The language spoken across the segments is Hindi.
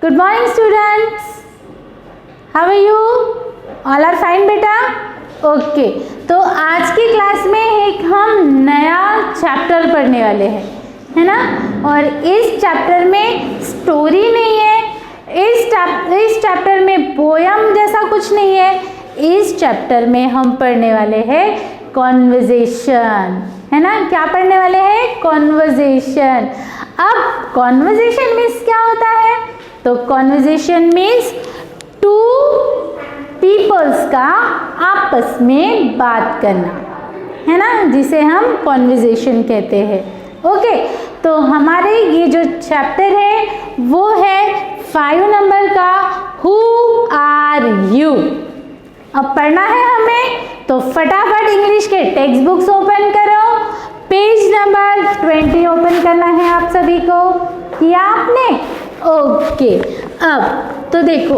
Good morning students. How are you? All are fine बेटा? ओके तो आज की क्लास में एक हम नया चैप्टर पढ़ने वाले हैं, है ना। और इस चैप्टर में स्टोरी नहीं है, इस चैप्टर में पोयम जैसा कुछ नहीं है। इस चैप्टर में हम पढ़ने वाले हैं कॉन्वर्जेशन, है ना। क्या पढ़ने वाले हैं? कॉन्वर्जेशन। अब कॉन्वर्जेशन मीन्स क्या होता है? तो कॉन्वर्जेशन मीन्स टू पीपल्स का आपस में बात करना, है ना, जिसे हम कॉन्वर्जेशन कहते हैं। ओके तो हमारे ये जो चैप्टर है वो है 5 नंबर का हु आर यू। अब पढ़ना है हमें, तो फटाफट इंग्लिश के टेक्स्ट बुक्स ओपन करो। पेज नंबर 20 ओपन करना है आप सभी को। किया आपने? ओके अब तो देखो,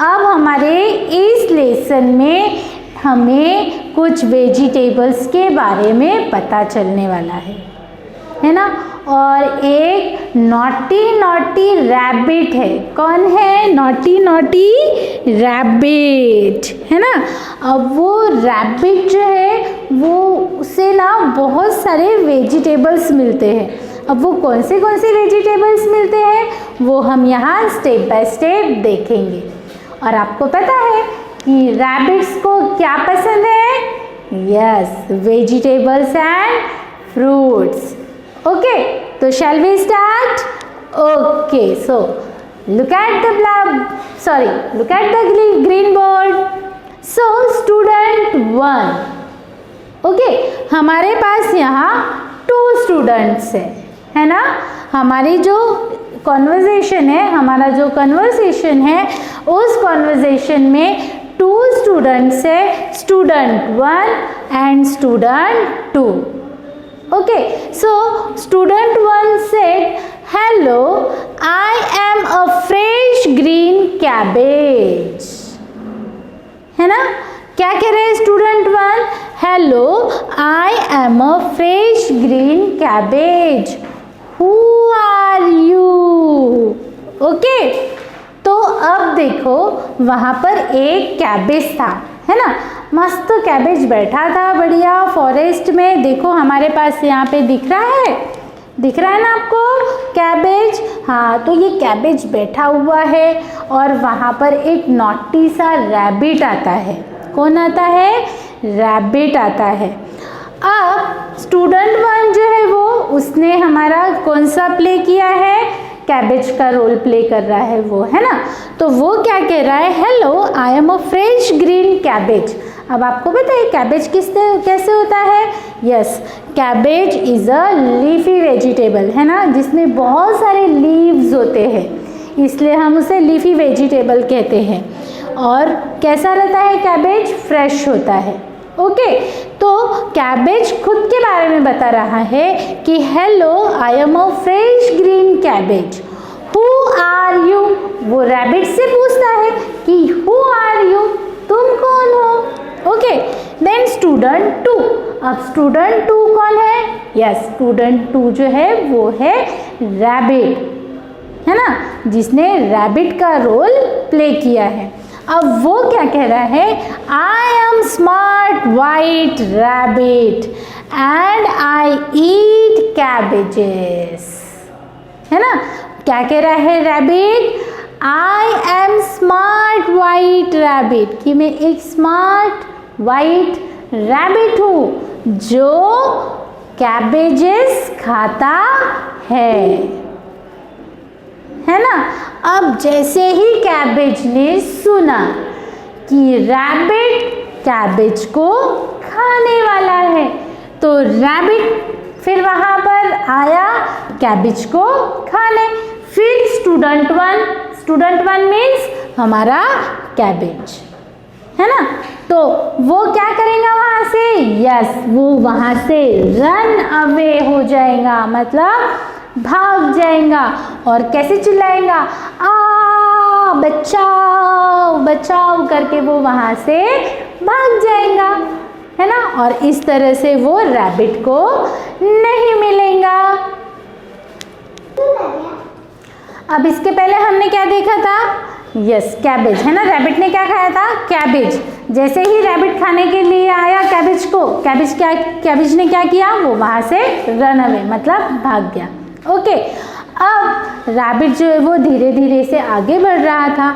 अब हमारे इस लेसन में हमें कुछ वेजिटेबल्स के बारे में पता चलने वाला है ना। और एक नॉटी रैबिट है। कौन है? नॉटी रैबिट, है ना। अब वो रैबिट जो है वो उसे ना बहुत सारे वेजिटेबल्स मिलते हैं। अब वो कौन से वेजिटेबल्स मिलते हैं वो हम यहाँ स्टेप बाय स्टेप देखेंगे। और आपको पता है कि रैबिट्स को क्या पसंद है? Yes, vegetables and fruits. Okay तो shall we start? Okay so look at the green board. So student 1, okay हमारे पास यहाँ 2 स्टूडेंट्स है ना। हमारी जो कॉन्वर्जेशन है, हमारा जो कन्वर्सेशन है, उस कॉन्वर्जेशन में 2 स्टूडेंट्स है, student 1 and student 2। Okay so student 1 said hello I am a fresh green cabbage, है ना। क्या कह रहे हैं student 1? Hello I am a fresh green cabbage, who are you? Okay तो अब देखो वहाँ पर एक कैबेज था, है ना। मस्त कैबेज बैठा था बढ़िया फॉरेस्ट में। देखो हमारे पास यहाँ पे दिख रहा है ना आपको कैबेज। हाँ तो ये कैबेज बैठा हुआ है और वहाँ पर एक नॉटी सा रैबिट आता है। कौन आता है? रैबिट आता है। अब स्टूडेंट 1 जो है वो उसने हमारा कौन सा प्ले किया है? कैबेज का रोल प्ले कर रहा है वो, है ना। तो वो क्या कह रहा है? Hello I am a fresh green cabbage. अब आपको पता है कैबेज कैसे होता है? Yes, cabbage is a leafy vegetable, है ना, जिसमें बहुत सारे लीव्स होते हैं, इसलिए हम उसे लीफी वेजिटेबल कहते हैं। और कैसा रहता है कैबेज? फ्रेश होता है। ओके तो कैबेज खुद के बारे में बता रहा है कि hello I am a fresh green cabbage, who are you? वो रैबिट से पूछता है कि हु आर यू, तुम कौन हो? Okay then student 2। अब स्टूडेंट 2 कौन है? यस, स्टूडेंट 2 जो है वो है रैबिट, है ना, जिसने रैबिट का रोल प्ले किया है। अब वो क्या कह रहा है? I am smart white rabbit and I eat cabbages, है ना। क्या कह रहा है rabbit? I am smart white rabbit, कि मैं एक स्मार्ट वाइट रैबिट हूँ जो कैबेजेस खाता है ना। अब जैसे ही कैबेज ने सुना कि रैबिट कैबेज को खाने वाला है, तो रैबिट फिर वहाँ पर आया कैबेज को खाने। फिर स्टूडेंट 1 मीन्स हमारा कैबेज, है ना। तो वो क्या करेगा वहाँ से? यस, वो वहाँ से रन अवे हो जाएगा, मतलब भाग जाएगा। और कैसे चिल्लाएगा? आ बचाओ बचाओ करके वो वहाँ से भाग जाएगा, है ना। और इस तरह से वो रैबिट को नहीं मिलेगा। अब इसके पहले हमने क्या देखा यस कैबेज, है ना। रैबिट ने क्या खाया था? कैबेज। जैसे ही रैबिट खाने के लिए आया कैबेज को, कैबेज ने क्या किया? वो वहाँ से रन अवे मतलब भाग गया। ओके, अब रैबिट जो है वो धीरे धीरे से आगे बढ़ रहा था।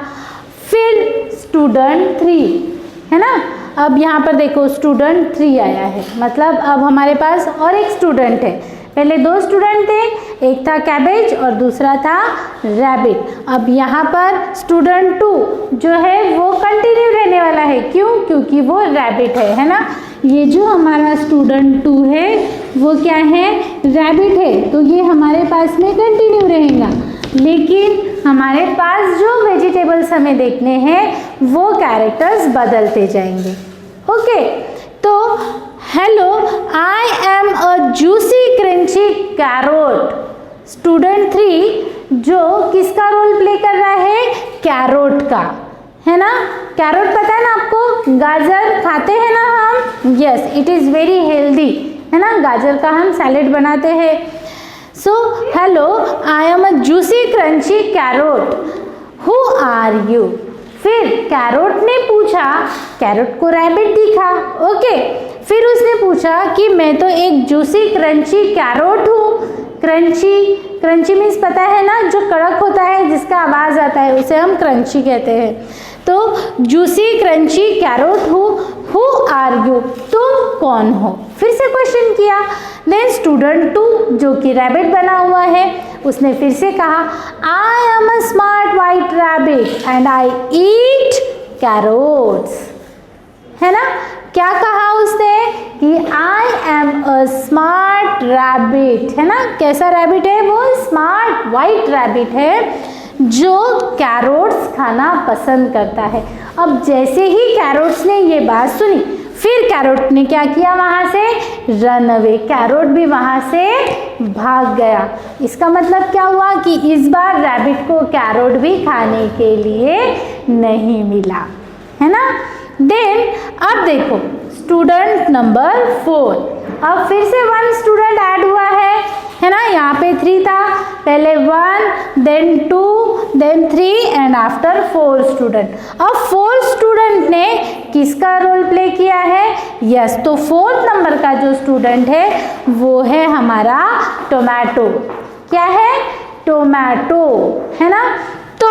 फिर स्टूडेंट 3, है ना। अब यहाँ पर देखो स्टूडेंट 3 आया है, मतलब अब हमारे पास और एक स्टूडेंट है। पहले 2 स्टूडेंट थे, एक था कैबेज और दूसरा था रैबिट। अब यहाँ पर स्टूडेंट 2 जो है वो कंटिन्यू रहने वाला है। क्यों? क्योंकि वो रैबिट है ना। ये जो हमारा स्टूडेंट 2 है वो क्या है? रैबिट है, तो ये हमारे पास में कंटिन्यू रहेगा। लेकिन हमारे पास जो वेजिटेबल्स हमें देखने हैं वो कैरेक्टर्स बदलते जाएंगे। ओके, तो hello, I am a juicy crunchy carrot. Student 3 जो किसका रोल प्ले कर रहा है? कैरोट का, है ना। कैरोट पता है ना आपको, गाजर खाते हैं ना हम। Yes, it is very healthy, है ना। गाजर का हम सैलेड बनाते हैं। So hello, I am a juicy crunchy carrot, who are you. फिर कैरोट ने पूछा, कैरोट को रैबिट दिखा। ओके, फिर उसने पूछा कि मैं तो एक जूसी क्रंची कैरोट हूँ। क्रंची मीन्स पता है ना, जो कड़क होता है जिसका आवाज़ आता है उसे हम क्रंची कहते हैं। तो जूसी क्रंची कैरोट हूँ, हु आर यू, तुम कौन हो। फिर से क्वेश्चन किया। देन स्टूडेंट 2 जो कि रैबिट बना हुआ है उसने फिर से कहा, आई am a smart white rabbit and I eat carrots, है ना। क्या कहा उसने कि आई एम अ स्मार्ट रैबिट, है ना। कैसा रैबिट है वो? स्मार्ट वाइट रैबिट है जो कैरोट्स खाना पसंद करता है। अब जैसे ही कैरोट्स ने ये बात सुनी, फिर कैरोट ने क्या किया? वहाँ से रन अवे, कैरोट भी वहाँ से भाग गया। इसका मतलब क्या हुआ कि इस बार रैबिट को कैरोट भी खाने के लिए नहीं मिला, है ना। देन अब देखो स्टूडेंट नंबर 4, अब फिर से 1 स्टूडेंट ऐड हुआ है ना। यहाँ पे 3 था, पहले 1 then 2 then 3 and after 4 student. अब 4 स्टूडेंट ने किसका रोल प्ले किया है? यस, तो 4th नंबर का जो स्टूडेंट है वो है हमारा टोमेटो। क्या है? टोमेटो, है ना। तो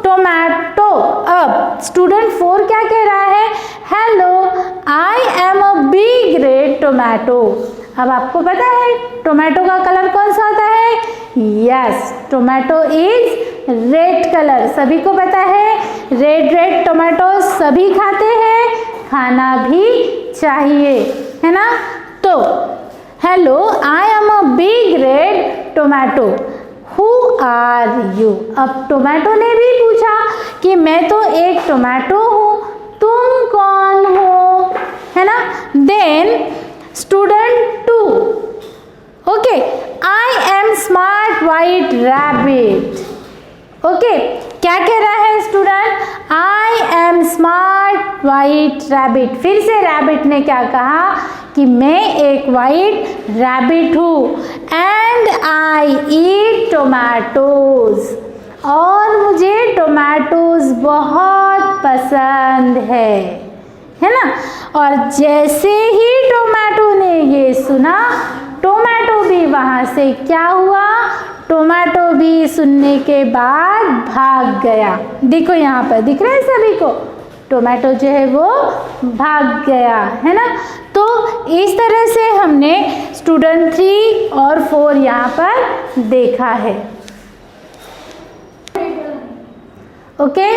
टोमेटो, अब स्टूडेंट 4 क्या कह रहा है? Hello, I am a big red tomato. अब आपको पता है टोमेटो का कलर कौन सा होता है? Yes, tomato is red colour. सभी को पता है रेड टोमेटो सभी खाते हैं, खाना भी चाहिए, है ना। तो hello, I am a big red tomato, who are you. अब टोमेटो ने भी पूछा कि मैं तो एक टोमेटो हूँ, तुम कौन हो, है ना। Then student 2, okay, I am smart white rabbit. Okay, क्या कह रहा है student? I am smart white rabbit. फिर से रैबिट ने क्या कहा कि मैं एक वाइट रैबिट हूँ एंड आई ईट टोमेटोज, और मुझे टोमेटोज बहुत पसंद है ना। और जैसे ही टोमेटो ने ये सुना, टोमेटो भी वहाँ से क्या हुआ? टोमेटो भी सुनने के बाद भाग गया। देखो यहाँ पर दिख रहा है सभी को, टोमेटो जो है वो भाग गया, है ना। तो इस तरह से हमने स्टूडेंट 3 और 4 यहाँ पर देखा है। ओके,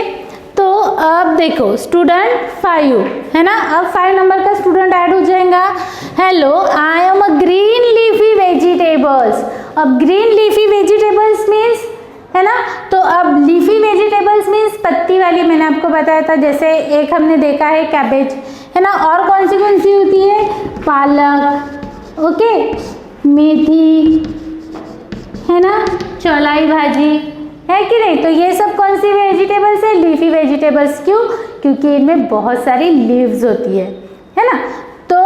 तो अब देखो स्टूडेंट 5, है ना। अब 5 नंबर का स्टूडेंट ऐड हो जाएगा। Hello, I am a green leafy vegetables. अब ग्रीन लीफी वेजिटेबल्स मीन्स, है ना। तो अब लीफी वेजिटेबल्स मीन्स पत्ती वाली, मैंने आपको बताया था। जैसे एक हमने देखा है कैबेज, है ना। और कौन सी होती है? पालक, ओके, मेथी, है ना, चौलाई भाजी, है कि नहीं। तो ये सब कौन सी वेजिटेबल्स है? Leafy vegetables. क्यों? क्योंकि इनमें बहुत सारी लीव्स होती है ना। तो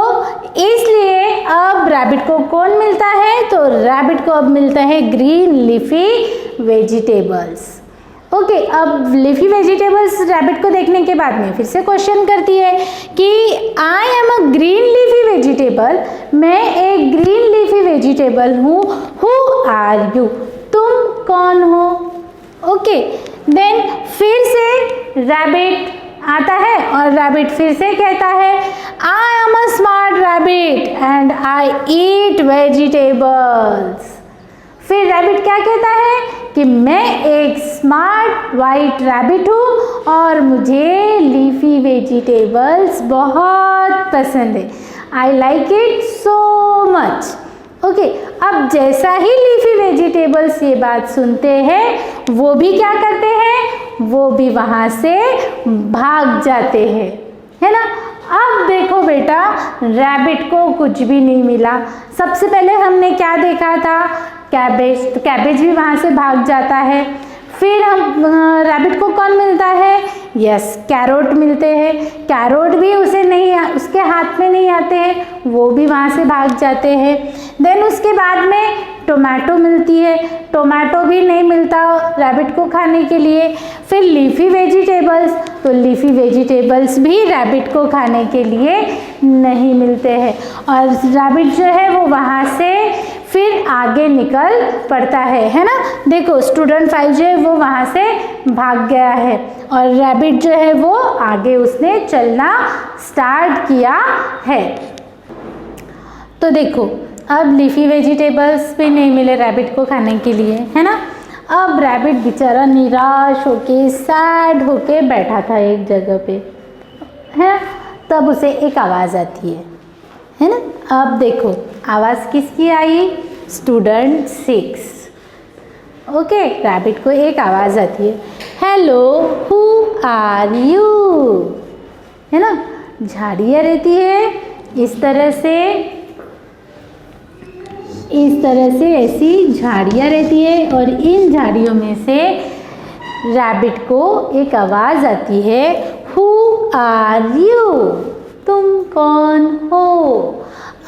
इसलिए अब रैबिट को कौन मिलता है? तो रैबिट को अब मिलता है ग्रीन लीफी वेजिटेबल्स। ओके, अब लीफी वेजिटेबल्स रैबिट को देखने के बाद में फिर से क्वेश्चन करती है कि आई am a green leafy vegetable, मैं एक ग्रीन लीफी वेजिटेबल हूँ, हु आर यू, तुम कौन हो। ओके, देन फिर से रैबिट आता है और रैबिट फिर से कहता है I am a smart rabbit and I eat vegetables. फिर रैबिट क्या कहता है कि मैं एक स्मार्ट वाइट रैबिट हूँ और मुझे लीफी वेजिटेबल्स बहुत पसंद है, I like it so much. Okay, अब जैसा ही लीफी वेजिटेबल्स ये बात सुनते हैं वो भी क्या करते हैं, वो भी वहाँ से भाग जाते हैं, है ना। अब देखो बेटा, रैबिट को कुछ भी नहीं मिला। सबसे पहले हमने क्या देखा था, कैबेज, तो कैबेज भी वहाँ से भाग जाता है। फिर हम रैबिट को कौन मिलता है, यस, कैरोट मिलते हैं, कैरोट भी उसे नहीं, उसके हाथ में नहीं आते हैं, वो भी वहाँ से भाग जाते हैं। देन उसके बाद में टोमेटो मिलती है, टोमेटो भी नहीं मिलता रैबिट को खाने के लिए। फिर लीफी वेजिटेबल्स, तो लीफी वेजिटेबल्स भी रैबिट को खाने के लिए नहीं मिलते हैं और रैबिट जो है वो वहाँ से फिर आगे निकल पड़ता है ना। देखो स्टूडेंट 5 जो है वो वहाँ से भाग गया है और रैबिट जो है वो आगे उसने चलना स्टार्ट किया है। तो देखो अब लीफी वेजिटेबल्स भी नहीं मिले रैबिट को खाने के लिए, है ना। अब रैबिट बेचारा निराश होके, सैड होके बैठा था एक जगह पे, है। तब उसे एक आवाज़ आती है ना। अब देखो आवाज़ किसकी आई, स्टूडेंट 6। ओके, रैबिट को एक आवाज़ आती है, हेलो हु आर यू, है ना। झाड़ियाँ रहती है इस तरह से ऐसी झाड़ियाँ रहती है और इन झाड़ियों में से रैबिट को एक आवाज़ आती है, हु आर यू, तुम कौन हो।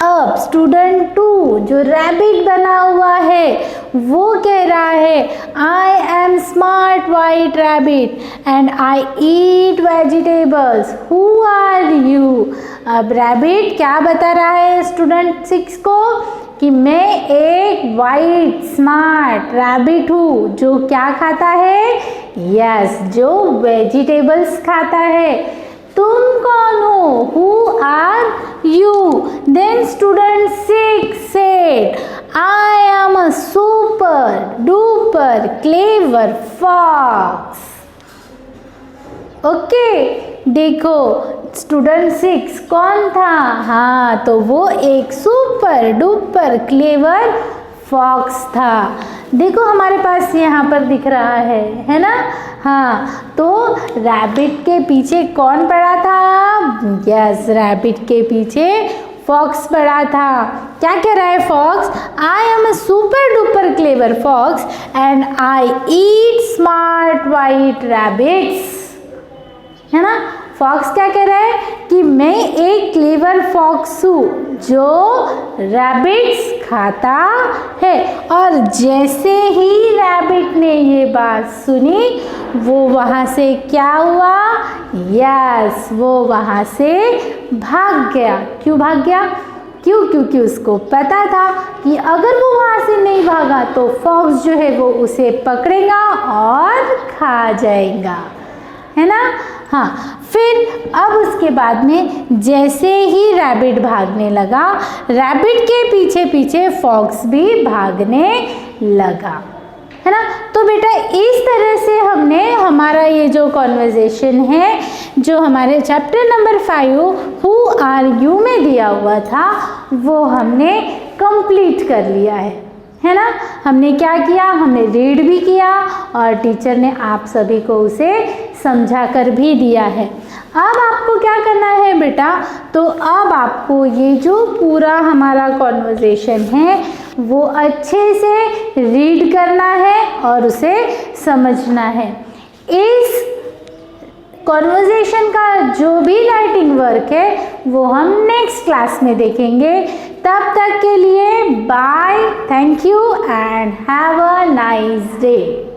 अब स्टूडेंट 2 जो रैबिट बना हुआ है वो कह रहा है I am smart white rabbit and I eat vegetables, who are you. अब रैबिट क्या बता रहा है स्टूडेंट 6 को कि मैं एक वाइट स्मार्ट रैबिट हूँ जो क्या खाता है, यस, जो वेजिटेबल्स खाता है। तुम कौन हो, who are you. Then student 6 said I am a super duper clever fox. Okay, देखो स्टूडेंट 6 कौन था, हाँ, तो वो एक सुपर डुपर क्लेवर फॉक्स था। देखो हमारे पास यहाँ पर दिख रहा है ना। हाँ, तो रैबिट के पीछे कौन पड़ा था, यस, रैबिट के पीछे फॉक्स पड़ा था। क्या कह रहा है fox, I am a super duper clever fox and I eat smart white rabbits, है ना। फॉक्स क्या कह रहा है कि मैं एक क्लेवर फॉक्स हूँ जो रैबिट्स खाता है। और जैसे ही रैबिट ने ये बात सुनी वो वहाँ से क्या हुआ, यस, वो वहाँ से भाग गया। क्यों भाग गया, क्योंकि उसको पता था कि अगर वो वहाँ से नहीं भागा तो फॉक्स जो है वो उसे पकड़ेगा और खा जाएगा, है ना। हाँ, फिर अब उसके बाद में जैसे ही रैबिट भागने लगा, रैबिट के पीछे पीछे फॉक्स भी भागने लगा, है ना। तो बेटा इस तरह से हमने हमारा ये जो कॉन्वर्जेशन है जो हमारे chapter number 5 who are you में दिया हुआ था वो हमने कंप्लीट कर लिया है ना। हमने क्या किया, हमने रीड भी किया और टीचर ने आप सभी को उसे समझा कर भी दिया है। अब आपको क्या करना है बेटा, तो अब आपको ये जो पूरा हमारा कॉन्वर्जेशन है वो अच्छे से रीड करना है और उसे समझना है। इस कॉन्वर्जेशन का जो भी राइटिंग वर्क है वो हम नेक्स्ट क्लास में देखेंगे। तब तक के लिए bye, thank you and have a nice day.